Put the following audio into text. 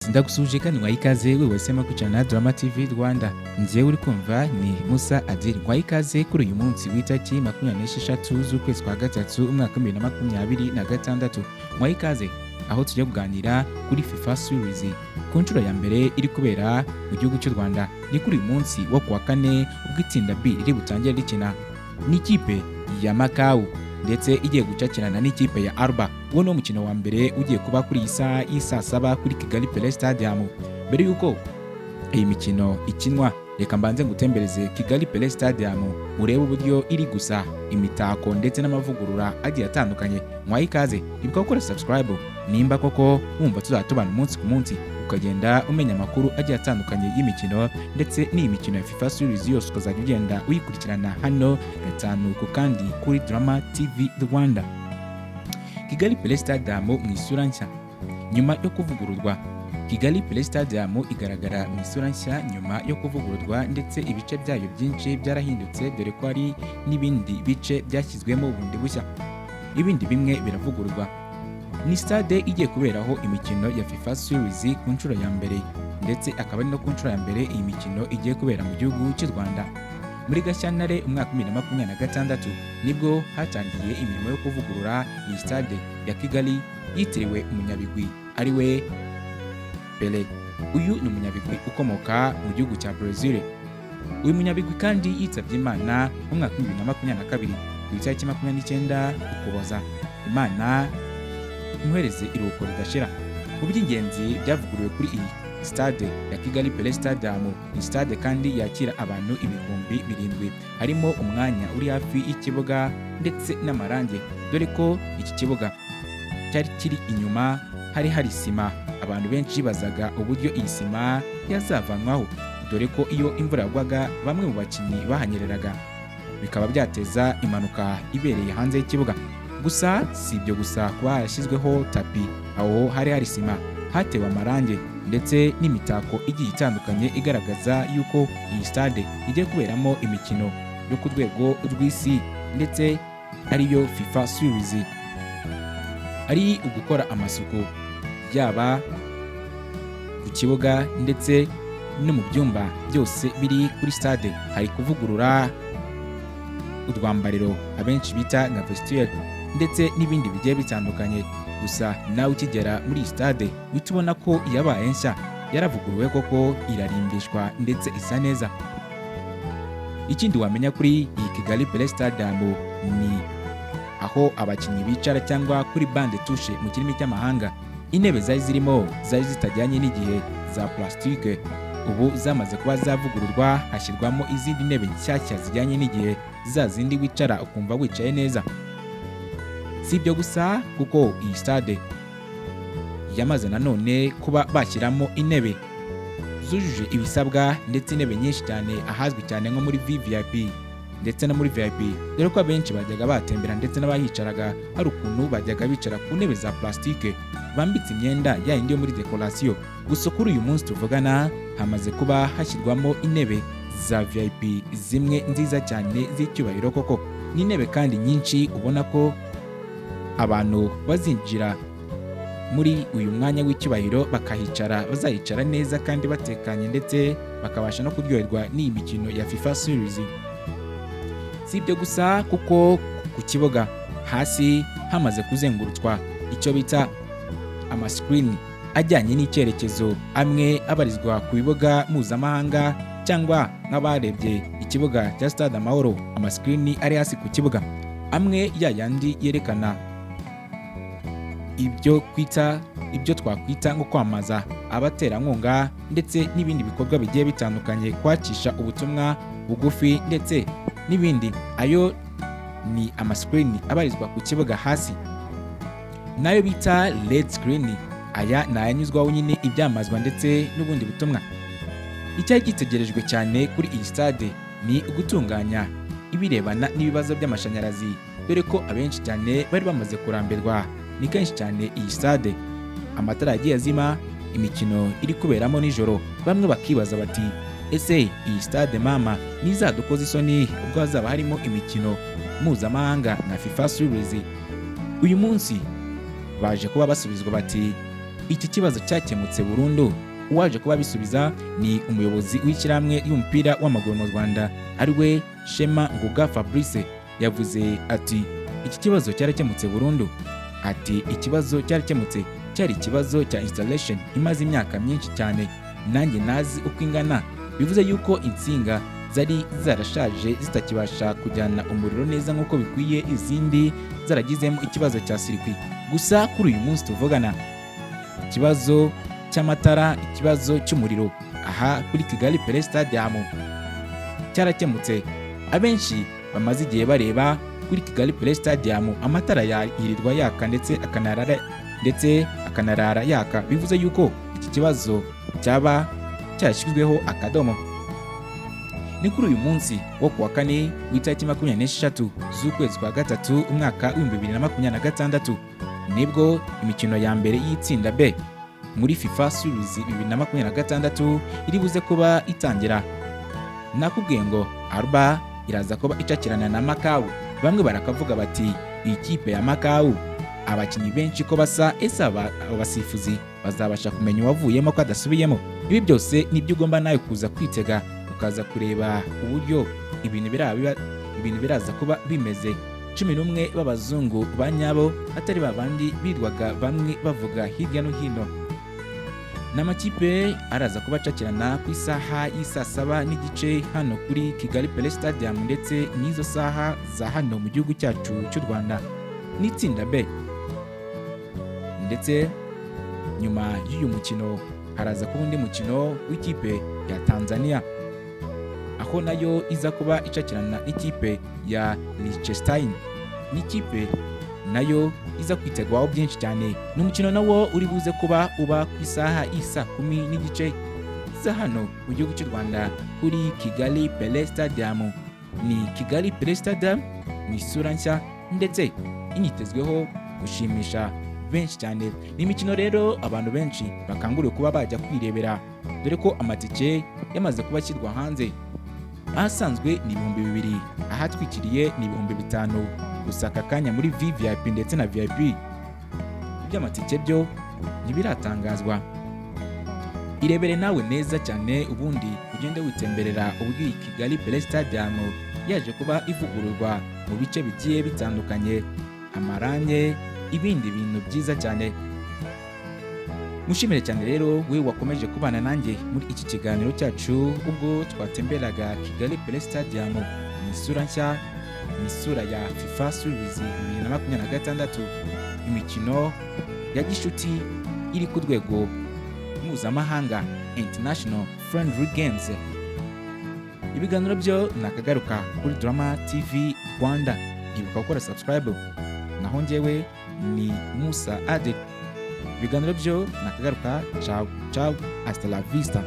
Ndagusuje kandi nkwaye ikaze wewe wahisemo kwicana Drama TV Rwanda. Njyewe uri kumva ni Musa Adil. Nkwaye ikaze kuri uyu munsi w'itariki 26 z'ukwezi kwa gatatu umwaka 2026. Nkwaye ikaze aho tujya kuganira kuri FIFA Series ku nshuro ya mbere iri kubera mu gihugu cy'u Rwanda. Ni kuri uyu munsi wo kuwa kane ubwo itsinda B riri butangire rikina n'ikipe ya Makau ndetse igiye gucakirana n'ikipe ya Reba. Uwo ni umukino wa mbere ugiye kuba kuri saa 7 kuri Kigali Pelé Stadium. Mbere yuko iyi mikino ikinwa, reka mbanze ngutembereze Kigali Pelé Stadium urebe uburyo iri gusa imitako ndetse n'amavugurura agiye atandukanye. Nkwaye ikaze, ibuka gukora subscribe nimba koko wumva tuzatubana umunsi ku munsi, ukagenda umenya amakuru agiye atandukanye y'imikino ndetse n'iyi mikino ya FIFA Series yose ukazajya ugenda uyikurikirana hano gatanu ku kandi kuri Drama TV Rwanda. Kigali Pelé Stadium mu isura nshya nyuma yo kuvugururwa. Kigali Pelé Stadium igaragara mu isura nshya nyuma yo kuvugururwa ndetse ibice byayo byinshi byarahindutse, dore ko hari n'ibindi bice byashyizwemo bundi bushya, ibindi bimwe biravugururwa. Ni stade igiye kuberaho imikino ya FIFA Series ku nshuro ya mbere, ndetse akaba ari no ku nshuro ya mbere iyi mikino igiye kubera mu gihugu cy'u Rwanda. Muri Gashyantare umwaka 2026 nibwo hatangiye imirimo yo kuvugurura iyi stade ya Kigali yitiriwe umunyabigwi ari we Pelé. Uyu ni umunyabigwi ukomoka mu gihugu cya Brazil. Uyu munyabigwi kandi yitabye Imana mu mwaka 2022 ku itariki 29 Ukuboza. Imana imuhereze iruhuko ridashira. Mu by'ingenzi byavuguruwe kuri iyi stade ya Kigali Pelé Stadium, ni stade kandi yakira abantu 7,000. Harimo umwanya uri hafi y'ikibuga ndetse n'amarange, dore ko iki kibuga cyari kiri inyuma hari sima. Abantu benshi bazaga uburyo iyi sima yazavanwaho, dore ko iyo imvura yagwaga bamwe mu bakinnyi bahanyereraga bikaba byateza impanuka ibereye hanze y'ikibuga. Gusa si ibyo gusa, kuba harashyizweho tapi aho hari sima, hatewe amarange ndetse n'imitako igiye itandukanye igaragaza yuko iyi stade igiye kuberamo imikino yo ku rwego rw'isi ndetse ariyo FIFA Series. Ari ugukora amasuku yaba ku kibuga ndetse no mu byumba byose biri kuri stade. Hari kuvugurura udwambariro abenshi bita nka vestiaire ndetse n'ibindi bigiye bitandukanye. Gusa nawe ukigera muri stade uhita ubona ko yabaye nshya, yaravuguruwe koko, irarimbishwa ndetse isa neza. Ikindi wamenya kuri iyi Kigali Pelé Stadium ni aho abakinnyi bicara cyangwa kuri bande touche mu kirimi cy'amahanga. Intebe zari zirimo zari zitajyanye n'igihe za plastique, ubu zamaze kuba zavugururwa hashyirwamo izindi ntebe nshyashya zijyanye n'igihe, za zindi wicara ukumva wicaye neza. Si ibyo gusa, kuko iyi stade yamaze nanone kuba bashyiramo intebe zujuje ibisabwa ndetse intebe nyinshi cyane ahazwi cyane nko muri VIP ndetse no muri VIP, dore ko abenshi bajyaga batembera ndetse n'abahicaraga hari ukuntu bajyaga bicara ku ntebe za plastique bambitse imyenda yayindi yo muri decoration. Gusa kuri uyu munsi tuvugana hamaze kuba hashyirwamo intebe za VIP zimwe nziza cyane z'icyubahiro koko. Ni intebe kandi nyinshi ubona ko abantu bazinjira muri uyu mwanya w'icyubahiro bakahicara, bazahicara neza kandi batekanye ndetse bakabasha no kuryoherwa n'iyi mikino ya FIFA Series. Si ibyo gusa, kuko ku kibuga hasi hamaze kuzengurutswa icyo bita amascreen ajyanye n'icyerekezo, amwe abarizwa ku bibuga mpuzamahanga cyangwa nk'abarebye ikibuga cya Stade Amahoro. Amascreen ari hasi ku kibuga, amwe yayandi yerekana ibyo twakwita nko kwamaza abaterankunga ndetse n'ibindi bikorwa bigiye bitandukanye, kwacisha ubutumwa bugufi ndetse n'ibindi. Ayo ni amascreen abarizwa ku kibuga hasi, nayo bita red screen. Aya ni ayanyuzwaho nyine ibyamazwa ndetse n'ubundi butumwa. Icyari gitegerejwe cyane kuri iyi stade ni ugutunganya ibirebana n'ibibazo by'amashanyarazi, dore ko abenshi cyane bari bamaze kurambirwa. Ni kenshi cyane iyi stade amatara yagiye azima, imikino iri kuberamo nijoro. Bamwe bakibaza bati, ese iyi stade mama nizadukoza isoni ubwo hazaba harimo imikino mpuzamahanga na FIFA Series? Uyu munsi baje kuba basubizwa bati, iki kibazo cyakemutse burundu. Uwaje kuba bisubiza ni umuyobozi w'ishyirahamwe y'umupira w'amaguru mu Rwanda ariwe Shema Nguga Fabrice. Yavuze ati iki kibazo cyarakemutse burundu. Ati ikibazo cyarakemutse, cyari ikibazo cya installation imaze imyaka myinshi cyane, nanjye nazi uko ingana. Bivuze yuko insinga zari zarashaje zitakibasha kujyana umuriro neza nk'uko bikwiye, izindi zaragizemo ikibazo cya sirikwi. Gusa kuri uyu munsi tuvugana, ikibazo cy'amatara, ikibazo cy'umuriro aha kuri Kigali Pelé Stadium cyarakemutse. Abenshi bamaze igihe bareba kuri Kigali Pelé Stadium amatara yirirwa yaka ndetse akanarara yaka. Bivuze yuko iki kibazo cyaba cyashyizweho akadomo. Ni kuri uyu munsi wo kuwa kane w'itariki 26 z'ukwezi kwa gatatu umwaka wa 2026 nibwo imikino ya mbere y'itsinda B muri FIFA Series 2026 iri buze kuba itangira. Nakubwiye ngo Reba iraza kuba icakirana na Makau. Bamwe barakavuga bati iyi kipe ya Makau abakinnyi benshi ko basa, ese abasifuzi bazabasha kumenya uwavuyemo ko adasubiyemo? Ibi byose nibyo ugomba nawe kuza kwitega, ukaza kureba uburyo ibintu biraza kuba bimeze. 11 b'abazungu ba nyabo, atari babandi birwaga bamwe bavuga hirya no hino. N'amakipe araza kuba acakirana ku isaha y'isa 7:30 hano kuri Kigali Pelé Stadium, ndetse n'izo saha za hano mu gihugu cyacu cy'u Rwanda n'itsinda B. Ndetse nyuma y'uyu mukino haraza kuba undi mukino w'ikipe ya Tanzania, aho nayo iza kuba icakirana n'ikipe ya Liechtenstein. N'ikipe nayo iza kwitegwaho byinshi cyane. N'umukino nawo uri buze kuba uba ku isaha y'isa 10:30 za hano mu gihugu cy'u Rwanda kuri Kigali Pelé Stadium. Ni Kigali Pelé Stadium ni isura nshya ndetse initezweho gushimisha benshi cyane. Ni imikino rero abantu benshi bakanguriwe kuba bajya kwirebera, dore ko amatike yamaze kuba ashyirwa hanze. Ahasanzwe ni 2,000, ahatwikiriye ni 5,000. Gusa aka kanya muri VVIP ndetse na VIP iby'amatike byo ntibiratangazwa. Irebere nawe neza cyane ubundi ugende witemberera ubwi Kigali Pelé Stadium yaje kuba ivugururwa mu bice bigiye bitandukanye, amarange, ibindi bintu byiza cyane. Mushimire cyane rero we wakomeje kubana nanjye muri iki kiganiro cyacu ubwo twatemberaga Kigali Pelé Stadium mu isura nshya, mu isura ya FIFA Series 2026, imikino ya gishuti iri ku rwego mpuzamahanga, International Friendly Games. Ibiganiro byo nakagaruka kuri Drama TV Rwanda. Ibuka gukora subscribe. Naho njyewe ni Musa Ade. Ibiganiro byo nakagaruka. Ciao, hasta la vista.